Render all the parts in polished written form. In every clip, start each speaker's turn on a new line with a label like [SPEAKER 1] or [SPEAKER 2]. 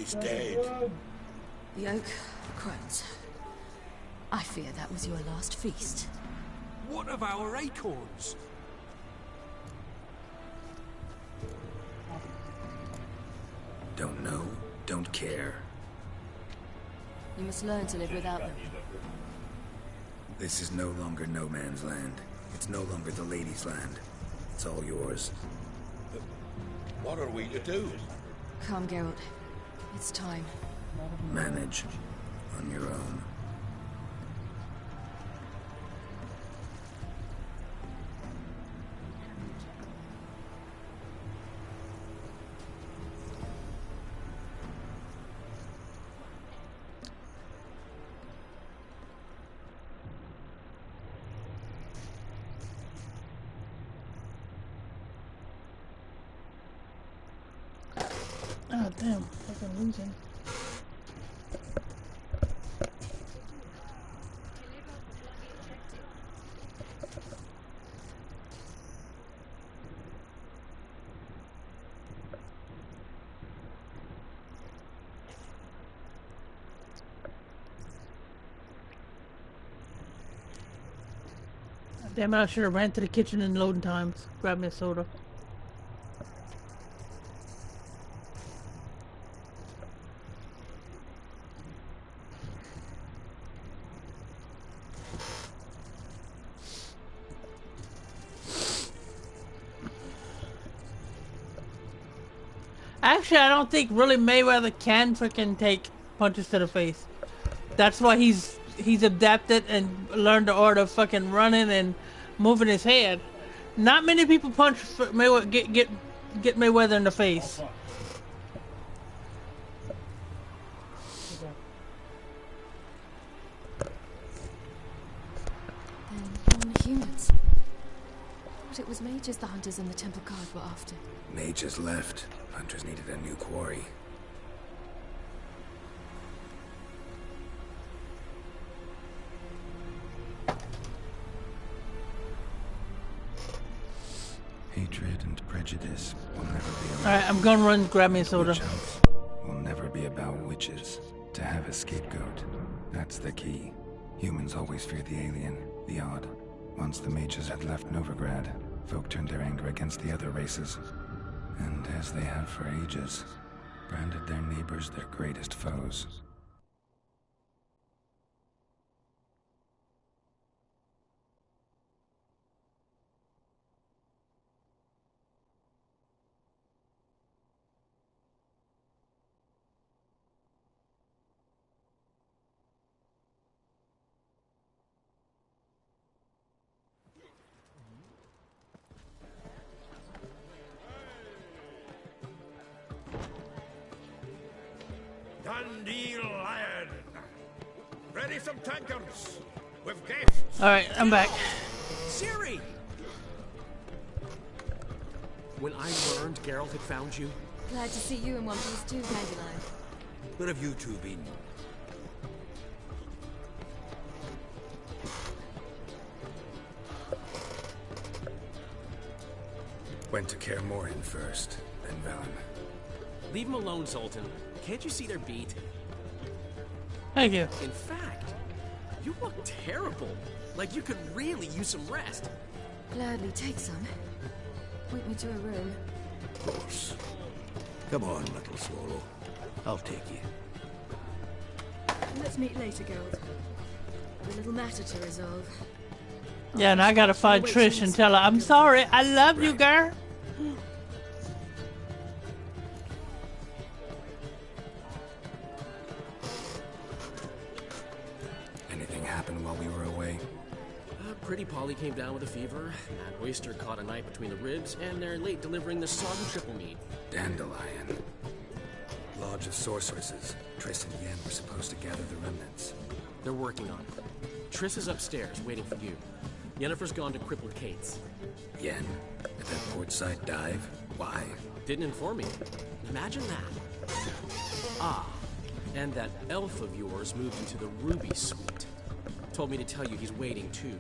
[SPEAKER 1] He's dead.
[SPEAKER 2] The oak crones. I fear that was your last feast.
[SPEAKER 3] What of our acorns?
[SPEAKER 4] Don't know, don't care.
[SPEAKER 2] You must learn to live without them.
[SPEAKER 4] This is no longer no man's land. It's no longer the lady's land. It's all yours.
[SPEAKER 1] What are we to do?
[SPEAKER 2] Come, Geralt. It's time.
[SPEAKER 4] Manage on your own.
[SPEAKER 5] Oh damn, fucking losing. Damn it, I should have ran to the kitchen in loading times. Grab me a soda. Actually, I don't think really Mayweather can freaking take punches to the face. That's why he's adapted and learned the art of fucking running and moving his head. Not many people punch Mayweather, get Mayweather in the face.
[SPEAKER 2] Then non-humans. Thought it was mages the hunters and the temple guard were after.
[SPEAKER 4] Mages left. Hunters needed a new quarry. Hatred and prejudice will never be allowed.
[SPEAKER 5] Alright, I'm gonna run grab me a soda.
[SPEAKER 4] Witch hunts will never be about witches. To have a scapegoat, that's the key. Humans always fear the alien, the odd. Once the mages had left Novigrad, folk turned their anger against the other races. And as they have for ages, branded their neighbors their greatest foes.
[SPEAKER 1] Dandelion! Ready some tankards! With guests!
[SPEAKER 5] Alright, I'm back.
[SPEAKER 3] Siri! When I learned Geralt had found you,
[SPEAKER 2] Glad to see you in one piece too, Dandelion.
[SPEAKER 1] Where have you two been?
[SPEAKER 4] Went to Kaer Morhen first, then Velen.
[SPEAKER 3] leave him alone, Zoltan. Can't you see they're beat?
[SPEAKER 5] Thank you.
[SPEAKER 3] In fact, you look terrible. Like you could really use some rest.
[SPEAKER 2] Gladly take some. Point me to a room.
[SPEAKER 1] Of course. Come on, little swallow. I'll take you.
[SPEAKER 2] Let's meet later, Geralt. A little matter to resolve.
[SPEAKER 5] Yeah, and I gotta find Trish and tell her, I'm sorry, I love you, girl.
[SPEAKER 4] Anything happened while we were away?
[SPEAKER 3] Pretty Polly came down with a fever. That oyster caught a knife between the ribs, and they're late delivering the sodden triple meat.
[SPEAKER 4] Dandelion. Lodge of Sorceresses. Triss and Yen were supposed to gather the remnants.
[SPEAKER 3] They're working on it. Triss is upstairs, waiting for you. Yennefer's gone to crippled Kate's.
[SPEAKER 4] Yen? At that portside dive? Why?
[SPEAKER 3] Didn't inform me. Imagine that. Ah, and that elf of yours moved into the Ruby Suite. Told me to tell you he's waiting too.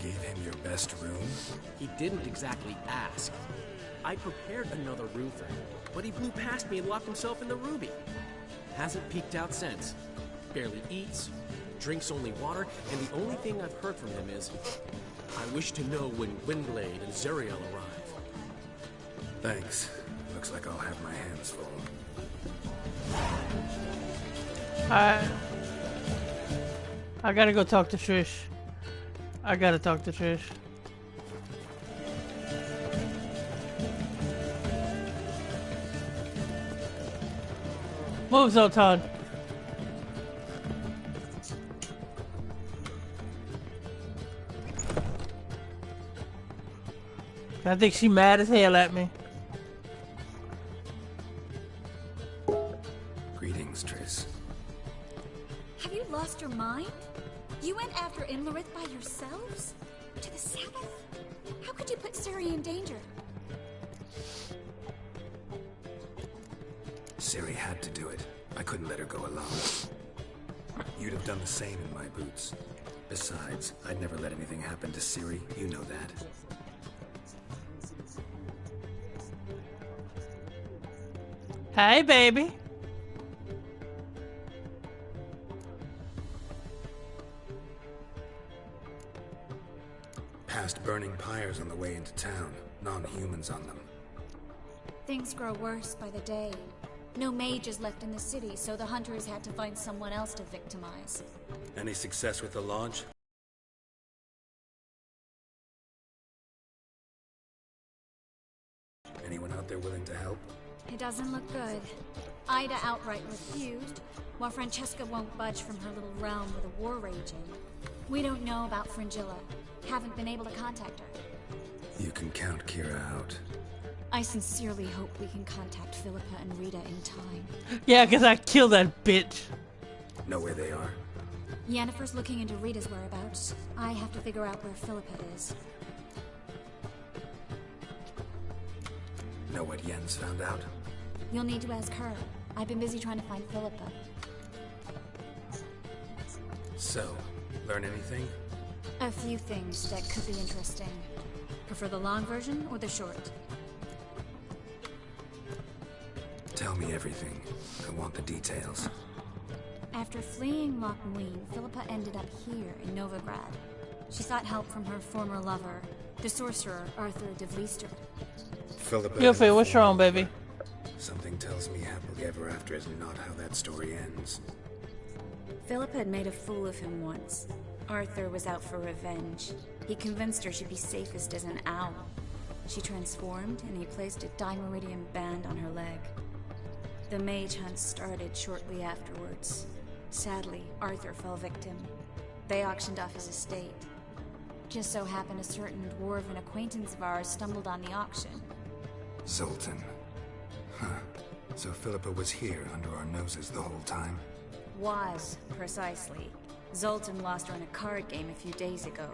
[SPEAKER 4] Gave him your best room?
[SPEAKER 3] He didn't exactly ask. I prepared another roofer, but he blew past me and locked himself in the Ruby. Hasn't peeked out since. Barely eats, drinks only water, and the only thing I've heard from him is, I wish to know when Windblade and Zeriel arrive.
[SPEAKER 4] Thanks. Looks like I'll have my hands full.
[SPEAKER 5] I gotta go talk to Trish. I gotta talk to Trish. Move, Zoltan. I think she mad as hell at me.
[SPEAKER 4] Greetings, Triss.
[SPEAKER 6] Have you lost your mind? You went after Imlerith by yourselves? To the Sabbath? How could you put Ciri in danger?
[SPEAKER 4] Ciri had to do it. I couldn't let her go alone. You'd have done the same in my boots. Besides, I'd never let anything happen to Ciri. You know that.
[SPEAKER 5] Hey, baby.
[SPEAKER 4] Past burning pyres on the way into town. Non-humans on them.
[SPEAKER 6] Things grow worse by the day. No mages left in the city, so the hunters had to find someone else to victimize.
[SPEAKER 4] Any success with the lodge? Anyone out there willing to help?
[SPEAKER 6] It doesn't look good. Ida outright refused, while Francesca won't budge from her little realm with a war raging. We don't know about Fringilla. Haven't been able to contact her.
[SPEAKER 4] You can count Kira out.
[SPEAKER 6] I sincerely hope we can contact Philippa and Rita in time.
[SPEAKER 5] Yeah, because I killed that bitch.
[SPEAKER 4] Know where they are?
[SPEAKER 6] Yennefer's looking into Rita's whereabouts. I have to figure out where Philippa is.
[SPEAKER 4] Know what Yen's found out?
[SPEAKER 6] You'll need to ask her. I've been busy trying to find Philippa.
[SPEAKER 4] So, learn anything?
[SPEAKER 6] A few things that could be interesting. Prefer the long version or the short?
[SPEAKER 4] Tell me everything. I want the details.
[SPEAKER 6] After fleeing Loch Muin, Philippa ended up here in Novigrad. She sought help from her former lover, the sorcerer Arthur de Vliester.
[SPEAKER 4] Philippa.
[SPEAKER 5] Yuffie, what's wrong, baby?
[SPEAKER 4] Something tells me happily ever after is not how that story ends.
[SPEAKER 6] Philippa had made a fool of him once. Arthur was out for revenge. He convinced her she'd be safest as an owl. She transformed, and he placed a Dimeridian band on her leg. The mage hunt started shortly afterwards. Sadly, Arthur fell victim. They auctioned off his estate. Just so happened a certain dwarven acquaintance of ours stumbled on the auction.
[SPEAKER 4] Zoltan. Huh. So Philippa was here under our noses the whole time?
[SPEAKER 6] Was, precisely. Zoltan lost her in a card game a few days ago.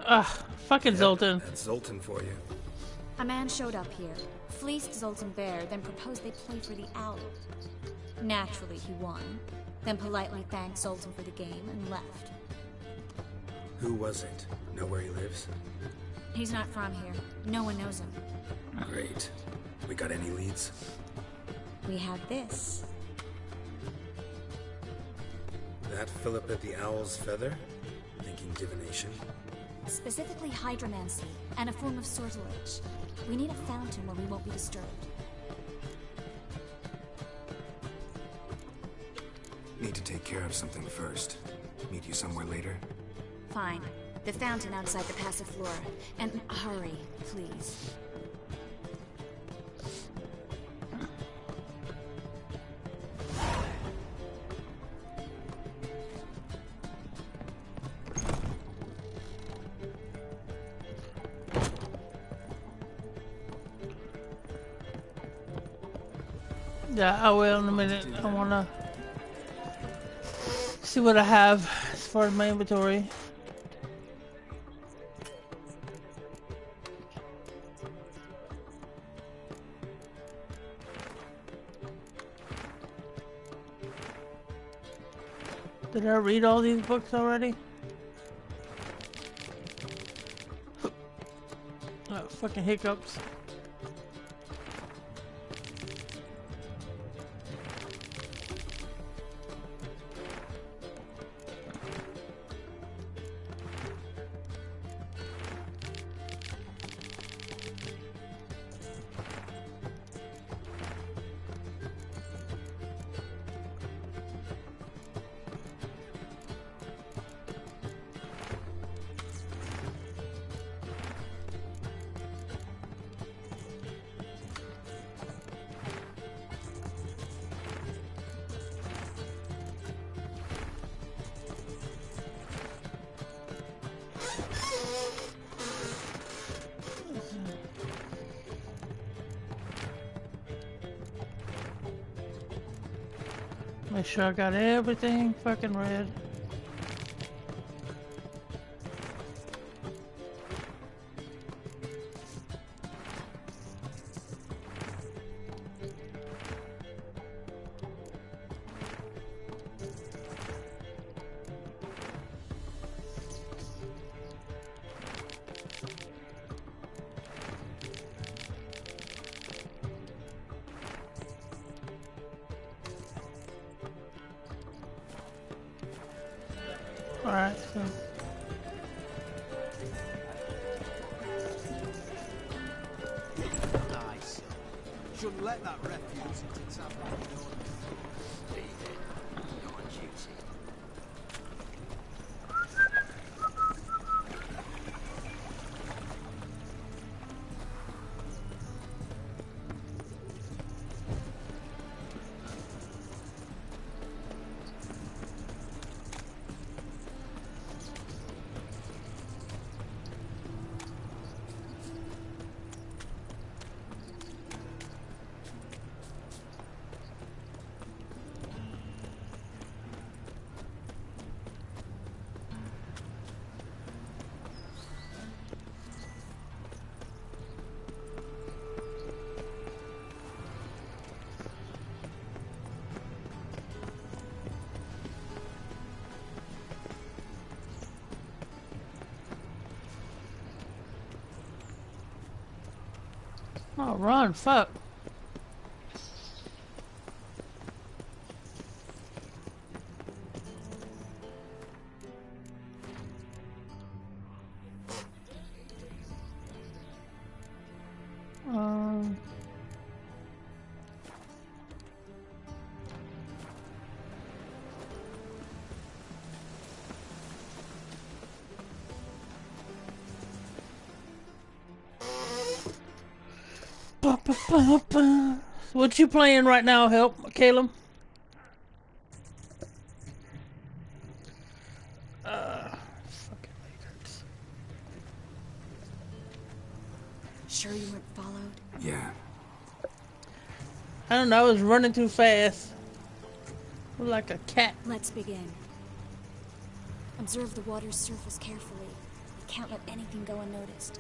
[SPEAKER 5] Ugh, fucking Zoltan.
[SPEAKER 4] That's Zoltan for you.
[SPEAKER 6] A man showed up here, fleeced Zoltan bare, then proposed they play for the owl. Naturally, he won, then politely thanked Zoltan for the game and left.
[SPEAKER 4] Who was it? Know where he lives?
[SPEAKER 6] He's not from here. No one knows him.
[SPEAKER 4] Great. We got any leads?
[SPEAKER 6] We have this.
[SPEAKER 4] That Philippa the Owl's feather? Thinking divination?
[SPEAKER 6] Specifically hydromancy, and a form of sortilege. We need a fountain where we won't be disturbed.
[SPEAKER 4] Need to take care of something first. Meet you somewhere later?
[SPEAKER 6] Fine. The fountain outside the Passiflora. And hurry, please.
[SPEAKER 5] Yeah, I will in a minute. I wanna see what I have as far as my inventory. Did I read all these books already? Oh, fucking hiccups. Make sure I got everything fucking red. Alright, so.
[SPEAKER 7] Nice. Shouldn't let that refuse into town. Stay there. You're on duty.
[SPEAKER 5] Oh, run, fuck. What you playing right now, help, Caleb? Fucking hurts.
[SPEAKER 6] Sure you weren't followed?
[SPEAKER 4] Yeah.
[SPEAKER 5] I don't know, I was running too fast. Like a cat.
[SPEAKER 6] Let's begin. Observe the water's surface carefully. You can't let anything go unnoticed.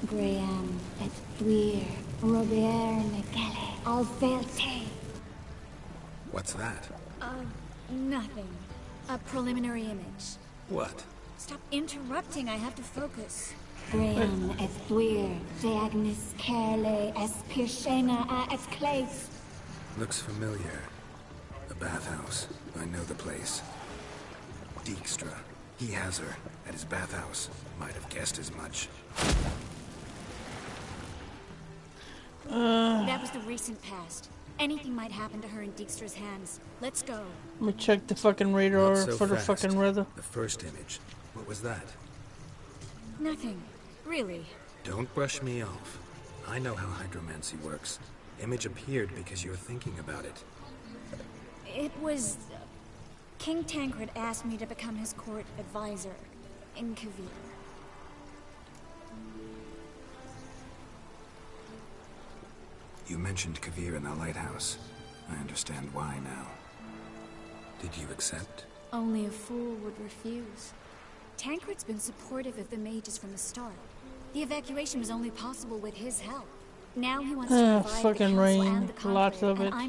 [SPEAKER 6] Graham, et thuir, Robert, Negele, Alvelte.
[SPEAKER 4] What's that?
[SPEAKER 6] Nothing. A preliminary image.
[SPEAKER 4] What?
[SPEAKER 6] Stop interrupting, I have to focus. Graham, et thuir, Deagnis, Kerle, es Pirshena, a es Claes.
[SPEAKER 4] Looks familiar. The bathhouse. I know the place. Dijkstra. He has her at his bathhouse. Might have guessed as much.
[SPEAKER 6] That was the recent past. Anything might happen to her in Dijkstra's hands. Let's go.
[SPEAKER 5] Let me check the fucking radar
[SPEAKER 4] Not so
[SPEAKER 5] for the
[SPEAKER 4] fast.
[SPEAKER 5] fucking weather.
[SPEAKER 4] The first image. What was that?
[SPEAKER 6] Nothing. Really.
[SPEAKER 4] Don't brush me off. I know how hydromancy works. Image appeared because you're thinking about it.
[SPEAKER 6] It was... King Tancred asked me to become his court advisor in Kavir.
[SPEAKER 4] You mentioned Kavir in the lighthouse. I understand why now. Did you accept?
[SPEAKER 6] Only a fool would refuse. Tancred's been supportive of the mages from the start. The evacuation was only possible with his help. Now he wants to revive the
[SPEAKER 5] fucking
[SPEAKER 6] council
[SPEAKER 5] rain.
[SPEAKER 6] and the
[SPEAKER 5] Lots
[SPEAKER 6] conflict,
[SPEAKER 5] of
[SPEAKER 6] and
[SPEAKER 5] it.
[SPEAKER 6] I'm